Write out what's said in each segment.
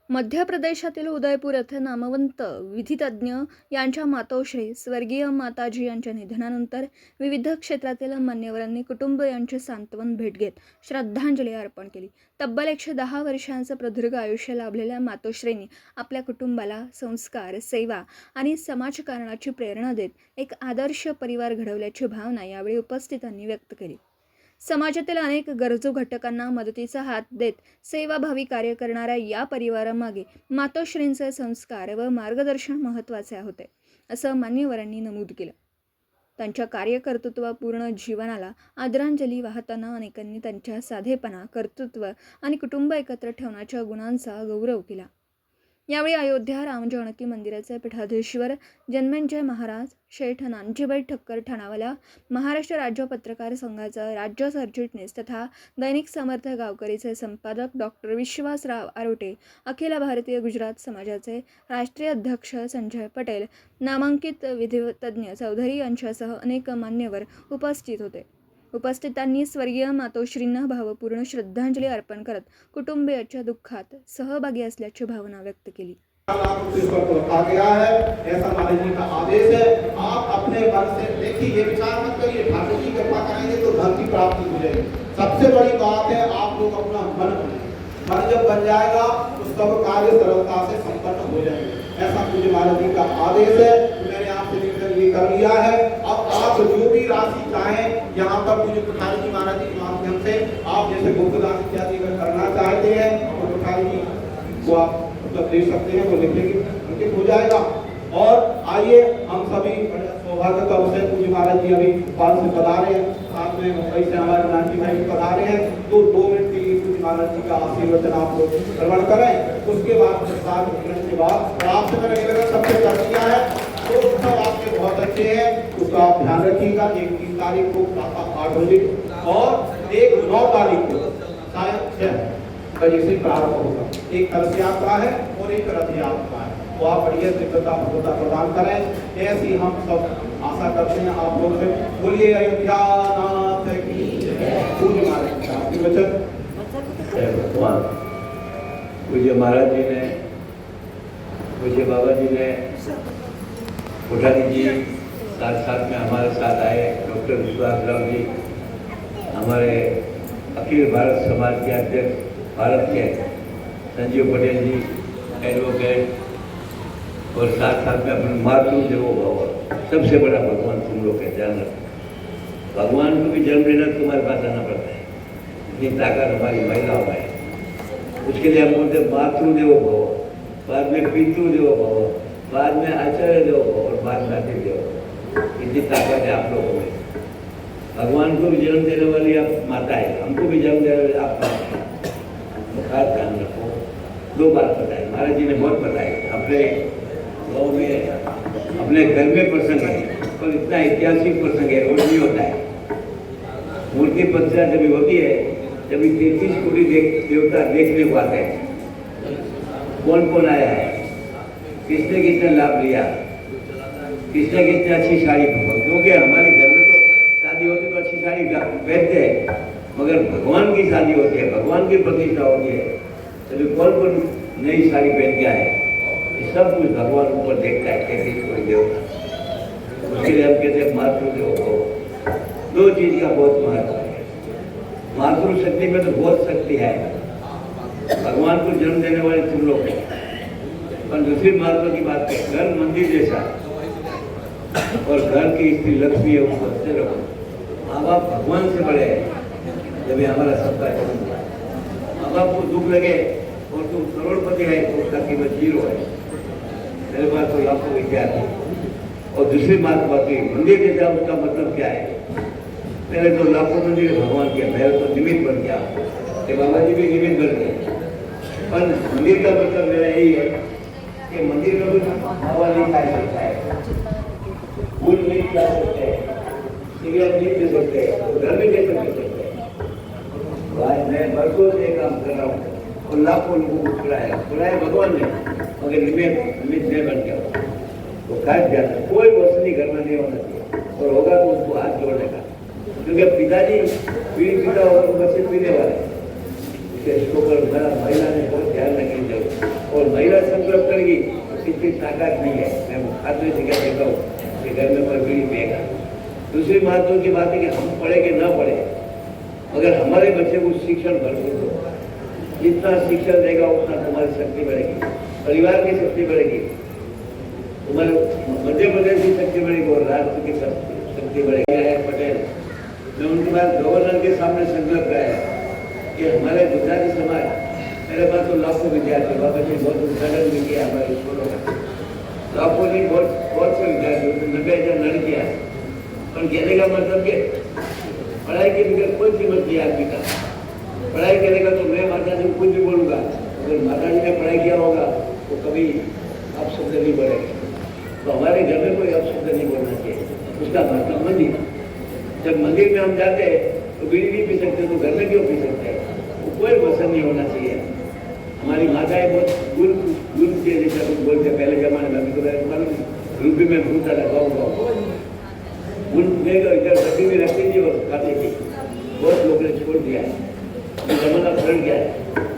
मध्य प्रदेशातील उदयपूर येथे नामवंत विधितज्ञ यांच्या मातोश्री स्वर्गीय माताजी यांच्या निधनानंतर विविध क्षेत्रातील मान्यवरांनी कुटुंबियांची सांत्वन भेट घेत श्रद्धांजली अर्पण केली. तब्बल 110 वर्षांचं प्रदीर्घ आयुष्य लाभलेल्या मातोश्रींनी आपल्या कुटुंबाला संस्कार, सेवा आणि समाजकारणाची प्रेरणा देत एक आदर्श परिवार घडवल्याची भावना यावेळी उपस्थितांनी व्यक्त केली. समाजातील अनेक गरजू घटकांना मदतीचा हात देत सेवाभावी कार्य करणाऱ्या या परिवारामागे मातोश्रींचे संस्कार व मार्गदर्शन महत्त्वाचे होते, असं मान्यवरांनी नमूद केलं. त्यांच्या कार्यकर्तृत्वपूर्ण जीवनाला आदरांजली वाहताना अनेकांनी त्यांच्या साधेपणा, कर्तृत्व आणि कुटुंब एकत्र ठेवण्याच्या गुणांचा गौरव केला. यावेळी अयोध्या राम जानकी मंदिराचे पीठाधीश्वर जन्मेजय महाराज, शेठ नानजीबाई ठक्कर ठाणावाला, महाराष्ट्र राज्य पत्रकार संघाचा राज्य सरचिटणीस तथा दैनिक समर्थ गावकरीचे संपादक डॉक्टर विश्वासराव आरोटे, अखिल भारतीय गुजरात समाजाचे राष्ट्रीय अध्यक्ष संजय पटेल, नामांकित विधितज्ञ चौधरी यांच्यासह अनेक मान्यवर उपस्थित होते. उपस्थितांनी स्वर्गीय मातोश्रींना भावपूर्ण श्रद्धांजली अर्पण करत कुटुंबियांच्या दुःखात सहभागी असल्याची भावना व्यक्त केली. रखा गया है, ऐसा महाराज जी का आदेश है। आप अपने मन से देखिए, ये विचार मत करिए ठाकुर जी कृपा करेंगे तो धन की प्राप्ति हो जाएगी। सबसे बड़ी बात है आप लोग अपना मन जब बन जाएगा तो सब कार्य सरलता से संपन्न हो जाएंगे। ऐसा पूज्य महाराज जी का आदेश है। मैंने आपसे निवेदन ये कर लिया है। अब आप जो भी राशि चाहें यहाँ पर पूज्य पुठारी जी महाराज जी के माध्यम से आप जैसे गुप्तदान इत्यादि अगर करना चाहते हैं तो पुठारी जी को आप दे सकते हैं, वो लिखेंगे, अंकित हो जाएगा। और आइए हम सभी सौभाग्य का विषय पूज्य महाराज जी अभी पाल से पधारे हैं, साथ में मुंबई से हमारे नानजी भाई पधारे हैं, तो 2 मिनट के लिए पूज्य महाराज जी का आशीर्वचन आप लोग श्रवण करें। उसके बाद प्रसाद ग्रहण के बाद आपसे मैंने निवेदन सबसे कर दिया है, तो सब आपके बहुत अच्छे हैं, उसका आप ध्यान रखिएगा। 3 तारीख को प्रातः 8 बजे और 9 तारीख को शायद 6 बजे से प्रारंभ होगा। एक कलश यात्रा है और एक रथ यात्रा है, तो आप बढ़िया दिव्यता भव्यता प्रदान करें, ऐसी हम सब आशा करते हैं आप लोग से। बोलिए अयोध्या नाथ की पूज्य महाराज जी वचन। भगवान पूज्य महाराज जी ने, पूज्य बाबा जी ने, पुठारी जी साथ साथ में हमारे साथ आए, डॉक्टर विश्वासराव जी हमारे अखिल भारत समाज के अध्यक्ष, भारत के संजीव पटेल जी एडवोकेट, और साथ साथ में अपने मातृ देवो भव, सबसे बड़ा भगवान तुम लोग के ध्यान रखो। भगवान को भी जन्म लेना तुम्हारे पास आना पड़ता है, इतनी ताकत हमारी महिलाओं में। उसके लिए हम बोलते मातृ देवो भव, बाद में पितृ देवो भव, बाद में आचार्य देवो भव और बाद में अतिथि देवो भव। इतनी ताकत है आप लोगों में। भगवान को भी जन्म देने वाली आप माता है, हमको भी जन्म देने वाली आप माता है। ध्यान रखो। 2 बार बताया महाराज जी ने, बहुत बताया। अपने गाँव में, अपने घर में प्रसंग है, पर इतना ऐतिहासिक प्रसंग है, रोज नहीं होता है। मूर्ति प्रतिष्ठा जब होती है, जब 33 कोटि देवता देखने को आते हैं। कौन कौन आया है, किसने कितना लाभ लिया, किसने कितनी अच्छी साड़ी, क्योंकि हमारे घर में तो शादी होती तो अच्छी साड़ी पहनते हैं, मगर भगवान की शादी होती है, भगवान की प्रतिष्ठा होती है, तभी कौन कौन नई साड़ी पहन के आए, ये सब कुछ भगवान ऊपर देखता है। कैसे कोई देवता, उसके लिए हम कहते हैं मातृ देवो। 2 चीज का बहुत महत्व है। मातृ शक्ति में तो बहुत शक्ति है, भगवान को जन्म देने वाले तुम लोग हैं। और दूसरी महत्व की बात है, घर मंदिर जैसा, और घर की स्त्री लक्ष्मी है, उनको अच्छे रखो। माँ बाप भगवान से बड़े हैं, जब ये हमारा सबका है। माँ बाप को दुख लगे और तुम करोड़पति है तो उसका कीमत 0 है। मेरे पास तो लाखों विद्यार्थी। और दूसरी बात बाकी मंदिर जैसा, उसका मतलब क्या है? मेरे तो लाखों मंदिर भगवान के, मेरे तो निमित्त बन गया, बाबा जी भी निमित्त बन गए। पर मंदिर का मतलब मेरा यही है कि मंदिर में कुछ हवा नहीं खा सकता है, फूल नहीं खा सकते हैं, सिगरेट नहीं दे सकते, घर में कैसे कर सकते हैं? आज मैं बरसों से काम कर रहा हूँ और लाखों लोगों को बुलाया भगवान ने, मगर निमित्त में बन गया। तो खास ध्यान, कोई वस्तु नहीं घर में नहीं होना चाहिए, और होगा तो उसको हाथ जोड़ने का, क्योंकि पिताजी पीढ़ी पीता होगा तो बच्चे पीने वाले। इसके इसको पर महिला ने बहुत ध्यान रखनी चाहिए। और महिला संकल्प करेगी तो किसी ताकत नहीं है। मैं खाते जगह देता हूँ कि घर में पर बीड़ी पिएगा। दूसरी महत्व की बात है कि हम पढ़े कि न पढ़े, मगर हमारे बच्चे को शिक्षण भरपूर दो। जितना शिक्षण देगा उतना तुम्हारी शक्ति बढ़ेगी, परिवार की शक्ति बढ़ेगी, तुम्हारे मध्य प्रदेश की शक्ति बढ़ेगी और राष्ट्र की शक्ति बढ़ेगी। पटेल मैं उनके बाद गवर्नर के सामने संकल्प कराया कि हमारे गुजराती समाज, मेरे पास तो लाखों विद्यार्थी, बाबा जी बहुत उद्घाटन भी किया हमारे स्कूलों में, लाखों नहीं बहुत से विद्यार्थी, 90,000 लड़कियाँ। पर कहने का मतलब कि पढ़ाई के बगैर कोई कीमत नहीं आदमी का। पढ़ाई करेगा तो मैं माता जी को कुछ भी बोलूँगा, अगर माता जी ने पढ़ाई किया होगा तो कभी आप शब्द नहीं बोलेंगे। तो हमारे घर में कोई अपशब्द नहीं बोलना चाहिए। उसका मतलब मंदिर, जब मंदिर में हम जाते हैं तो बीड़ी नहीं पी सकते, तो घर में क्यों पी सकते हैं? तो कोई वसन नहीं होना चाहिए। हमारी माताएं बहुत गुल के जैसा कुछ बोलते पहले जमाने में, अभी तो मालूम यूपी में भूत आला गाँव गुल इधर सब्जी भी रखती थी और खाती थी, बहुत लोगों ने छोड़ दिया है, जमाना पलट गया है।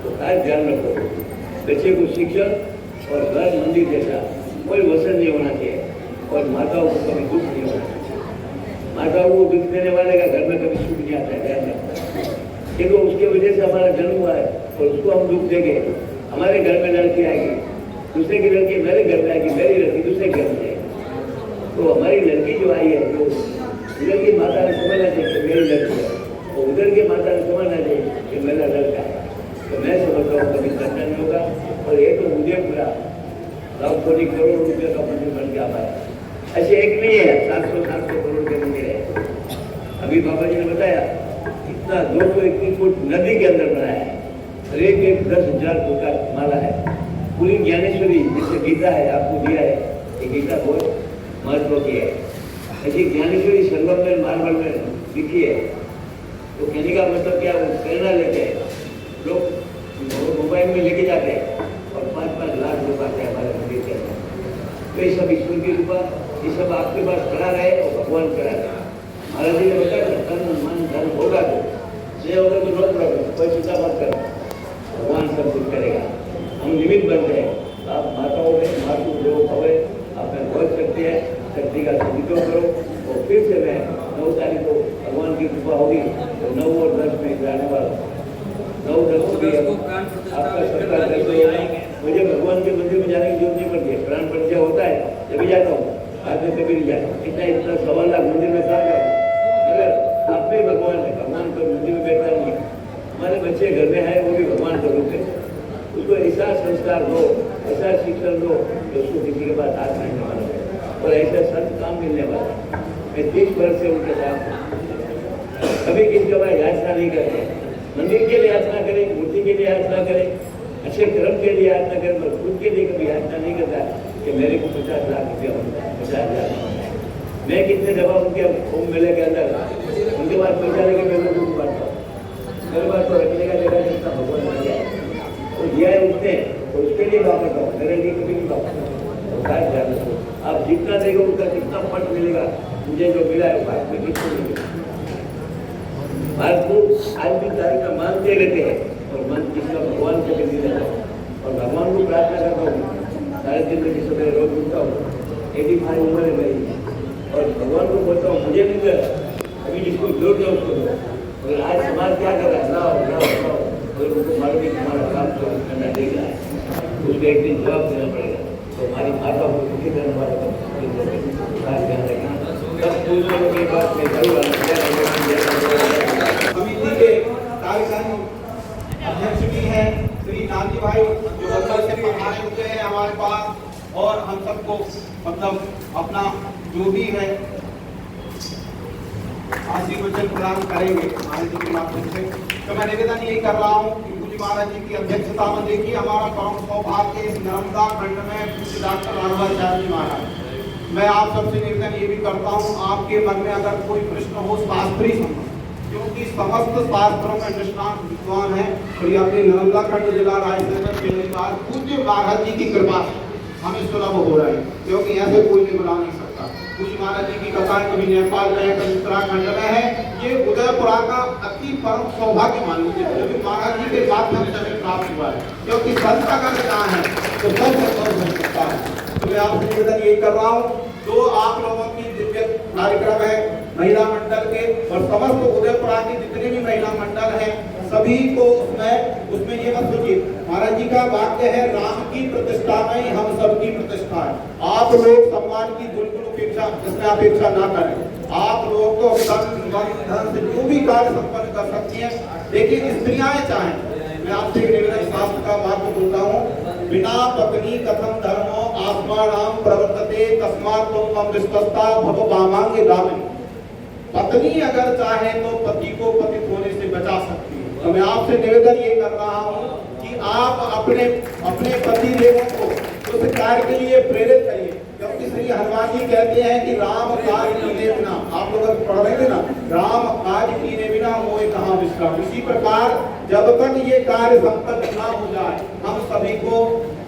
तो खास ध्यान रखो, बच्चे को शिक्षण और घर मंदिर जैसा कोई वसन नहीं होना चाहिए, और माताओं को कभी दुख नहीं होना चाहिए। माताओं को दुख देने वाले का घर में कभी सुख नहीं आता है, ध्यान रखो। क्योंकि उसके वजह से हमारा जन्म हुआ है और उसको हम दुख देंगे। हमारे घर में लड़की आएगी, दूसरे की लड़की मेरे घर में आएगी, मेरी लड़की दूसरे घर में जाएगी। तो हमारी लड़की जो आई है, जो उधर की माता ने समझना चाहिए कि मेरी लड़की है, और उधर की माता ने समझना चाहिए कि मेरा लड़का है। तो मैं समझता हूँ कभी चर्चा नहीं होगा। और ये तो मुझे पूरा लाखों करोड़ रुपये का मंदिर बन के आ पाया। ऐसे एक नहीं है, 700 करोड़ के मंदिर है। अभी बाबा जी ने बताया इतना 221 फुट नदी के अंदर बनाया है, और एक 10,000 फुट का माला है। पूरी ज्ञानेश्वरी जिससे गीता है आपको दिया है, ये गीता बहुत महत्व की है। ऐसी ज्ञानेश्वरी संगमरमर मार्बल में लिखी है। तो कहने का मतलब क्या, वो प्रेरणा लेते हैं लोग, मोबाइल में लेके जाते हैं और 5-5 लाख लोग आते हैं हमारे मंदिर के अंदर। तो ये सब ईश्वर की कृपा, ये सब आपके पास खड़ा रहे और भगवान खड़ा रहे। महाराज जी ने बताया तन मन धन होगा तो, नहीं होगा तो नो प्रॉब्लम, कोई चिंता मत करो, भगवान सब कुछ करेगा। हम निमित्त बनते हैं। आप माताओं में मातु जो भवे, आप में बहुत शक्ति है, शक्ति का सदुपयोग करो। और फिर से मैं 9 तारीख को भगवान की कृपा होगी तो 9 और 10 में जाने वाला 9-10 को भी आपका सबका दर्शन होगा। मुझे भगवान के मंदिर में जाने की जरूरत नहीं पड़ती है, प्राण परिचय होता है जब जाता हूँ, आज में कभी नहीं जाता। इतना 1.25 लाख मंदिर में कहाँ जाऊँ? अगर आप भी भगवान है, भगवान तो मंदिर में बैठा नहीं है। हमारे बच्चे घर में है, वो भी भगवान का रूप है। उसको ऐसा संस्कार दो, ऐसा शिक्षण दो कि उसको किसी के पास हाथ नहीं वाला है, और ऐसा संत काम मिलने वाला। मैं 30 वर्ष से उनके साथ कभी किसी का याचना नहीं करते। मंदिर के लिए याचना करें, मूर्ति के लिए याचना करें, अच्छे कर्म के लिए याचना करें, पर खुद के लिए कभी याचना नहीं करता कि मेरे को 50 लाख रुपया होता है, 50,000। मैं कितने दफा उनके कुंभ मेले के अंदर उनके पास पैसा लेके मैं लोगों को बांटता हूँ। मेरे पास तो रखने का जगह जितना भगवान मिल जाए तो दिया है उसने, तो उसके लिए वापरता हूँ, मेरे लिए कभी नहीं वापरता। खास ध्यान रखो, आप जितना देगा उनका कितना फट मिलेगा। मुझे जो मिला है भारत में किसको नहीं मिला। भारत को आज भी तारीख का मानते रहते हैं, और मन किसका भगवान को भी नहीं देता। और भगवान को प्रार्थना करता हूँ, सारे जिंदगी सवेरे रोज उठता हूँ, 85 उम्र है मेरी, और भगवान को बोलता हूँ मुझे नहीं मिला, अभी जिसको जोर दो उसको दो। और आज समाज क्या कर रहा है, लाओ, और उनको मालूम है तुम्हारा काम तो करना नहीं रहा है, उसको एक दिन जवाब देना पड़ेगा। तो हमारी माता को दुखी करने वाले को ध्यान रखना। सब पूछने के बाद में जरूर समिति के कार्यकारी अध्यक्ष भी हैं श्री नाजी भाई, जो बंगाल से पधारे हुए हैं हमारे पास, और हम सबको मतलब अपना जो भी है आशीर्वचन प्रदान करेंगे महाराज जी के माध्यम से। तो मैं निवेदन यही कर रहा हूँ कि पूज्य महाराज जी की अध्यक्षता में देखिए हमारा परम सौभाग्य इस नर्मदा खंड में पूज्य डॉक्टर राघवाचार्य जी महाराज। मैं आप सबसे निवेदन ये भी करता हूँ, आपके मन में अगर कोई प्रश्न हो शास्त्रीय संबंध, क्योंकि समस्त शास्त्रों में निष्णात विद्वान है, और ये अपने नर्मदा खंड जिला रायसेन के बाद पूज्य महाराज जी की कृपा हमें सुलभ हो रहा है, क्योंकि ऐसे कोई नहीं बना नहीं सकता। पूज्य महाराज जी की कथाएं कभी नेपाल में है, कभी उत्तराखंड में है। ये उदयपुरा का अति परम सौभाग्य मान लीजिए, जो महाराज जी के माध्यम से हमें प्राप्त हुआ है, क्योंकि संत का कार्य कहाँ है, तो सब संभव हो सकता है। तो मैं आपसे निवेदन यही कर रहा हूँ, जो आप लोगों की दिव्य कार्यक्रम है महिला मंडल के और समस्त उदयपुरा के जितने भी महिला मंडल हैं सभी को उसमें ये मत सोचिए, महाराज जी का वाक्य है, राम की प्रतिष्ठा में ही हम सबकी प्रतिष्ठा है। आप लोग सम्मान की बिल्कुल उपेक्षा इसमें अपेक्षा ना करें। आप लोग तो तन मन धन से जो भी कार्य संपन्न कर सकती हैं, लेकिन स्त्रियां चाहें, मैं आपसे एक निवेदन शास्त्र का वाक्य बोलता हूँ, बिना पत्नी कथम धर्मो आत्मानाम प्रवर्तते तस्मात् त्वं विश्वस्ता भव वामांगे दामिनी। पत्नी अगर चाहे तो पति को पतित होने से बचा सकती है। तो मैं आपसे निवेदन ये कर रहा हूँ कि आप अपने पति देवों को उस कार्य के लिए प्रेरित करिए, क्योंकि श्री हनुमान जी कहते हैं कि राम काज कीने बिना, आप लोग पढ़ रहे थे ना, राम काज कीने बिना मोह कहाँ विश्राम। इसी प्रकार जब तक ये कार्य संपन्न ना हो जाए, हम सभी को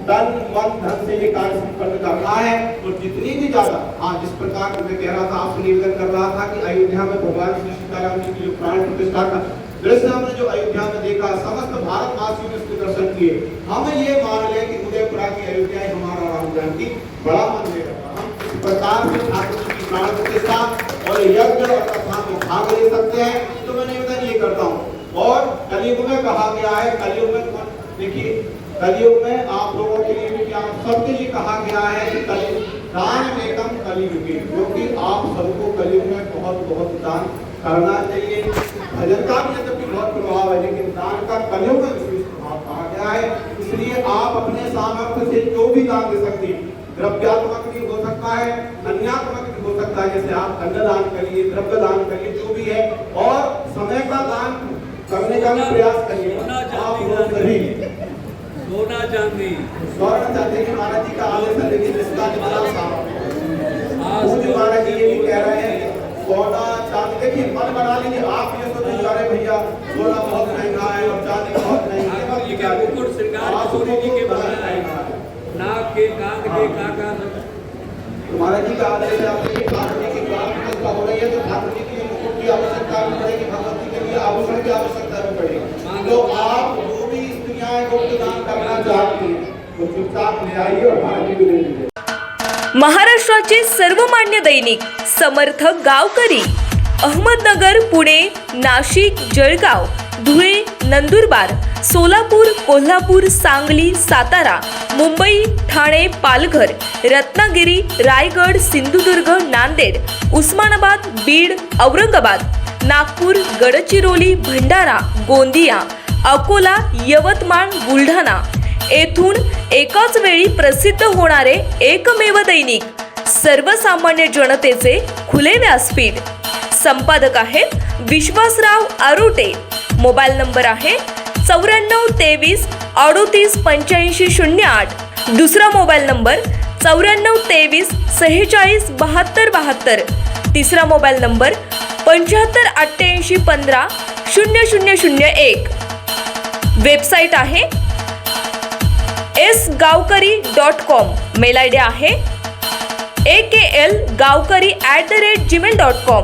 तन मन धन से ये कार्य संपन्न करना है। और जितनी भी ज्यादा, हाँ, जिस प्रकार मैं कह रहा था, आपसे निवेदन कर रहा था कि अयोध्या में भगवान श्री सीताराम जी की जो प्राण प्रतिष्ठा का दृश्य हमने जो अयोध्या में देखा, समस्त भारतवासियों ने उसके दर्शन किए। हम ये मान लें कि उदयपुरा की अयोध्या ही हमारा राम जानकी बड़ा मंदिर है। हम इस प्रकार से ठाकुर जी की प्राण प्रतिष्ठा और यज्ञ और कथा में भाग ले सकते हैं। तो मैं निवेदन ये करता हूँ। और कलयुग में कहा गया है, कलयुग में देखिए, कलयुग में आप लोगों के लिए भी क्या, सबके लिए कहा गया है कि कलयुग दान में कम कलयुग, क्योंकि आप सबको कलयुग में बहुत दान करना चाहिए। भजन का भी जबकि बहुत प्रभाव है, लेकिन दान का कलयुग में विशेष प्रभाव कहा गया है। इसलिए आप अपने सामर्थ्य से जो भी दान दे सकते हैं, द्रव्यात्मक भी हो सकता है, अन्यात्मक भी हो सकता है, जैसे आप अन्न दान करिए, द्रव्य दान करिए, जो भी है, और समय का दान करने का भी प्रयास करिए। आप लोग सभी सोना चांदी स्वर्ण चांदी की महाराज जी का आदेश है, लेकिन इसका निकाल महाराज जी ये भी कह रहे हैं सोना चांदी, देखिए मन बना लीजिए। आप ये सोच रहे भैया सोना बहुत महंगा है और चांदी बहुत महंगी है, मुकुट श्रृंगार सोने जी के बनाया, नाक के कान के काका। तो महाराज जी का आदेश है, आपके ठाकुर जी की प्राण प्रतिष्ठा हो रही है, तो ठाकुर जी के लिए मुकुट की आवश्यकता भी पड़ेगी, भगवती के लिए आभूषण की आवश्यकता भी पड़ेगी। तो आप जो भी स्त्रियां गुप्त दान करना चाहती हैं, वो चुपचाप ले आइए और महाराज जी को दे दीजिए। महाराष्ट्राचे सर्वमान्य दैनिक समर्थ गावकरी अहमदनगर, पुणे, नाशिक, जळगाव, धुळे, नंदुरबार, सोलापूर, कोल्हापूर, सांगली, सातारा, मुंबई, ठाणे, पालघर, रत्नागिरी, रायगड, सिंधुदुर्ग, नांदेड, उस्मानाबाद, बीड, औरंगाबाद, नागपूर, गडचिरोली, भंडारा, गोंदिया, अकोला, यवतमाळ, बुलढाणा येथून एकाच वेळी प्रसिद्ध होणारे एकमेव दैनिक, सर्वसामान्य जनतेचे खुले व्यासपीठ। संपादक आहेत विश्वासराव आरोटे। मोबाईल नंबर आहे 94 23 38 85 08। दुसरा मोबाईल नंबर 94 23 46 72 72। तिसरा मोबाईल नंबर 75 88 15 0001। वेबसाईट आहे sgavkari.com। मेल आयडी आहे akl gavkari@gmail.com।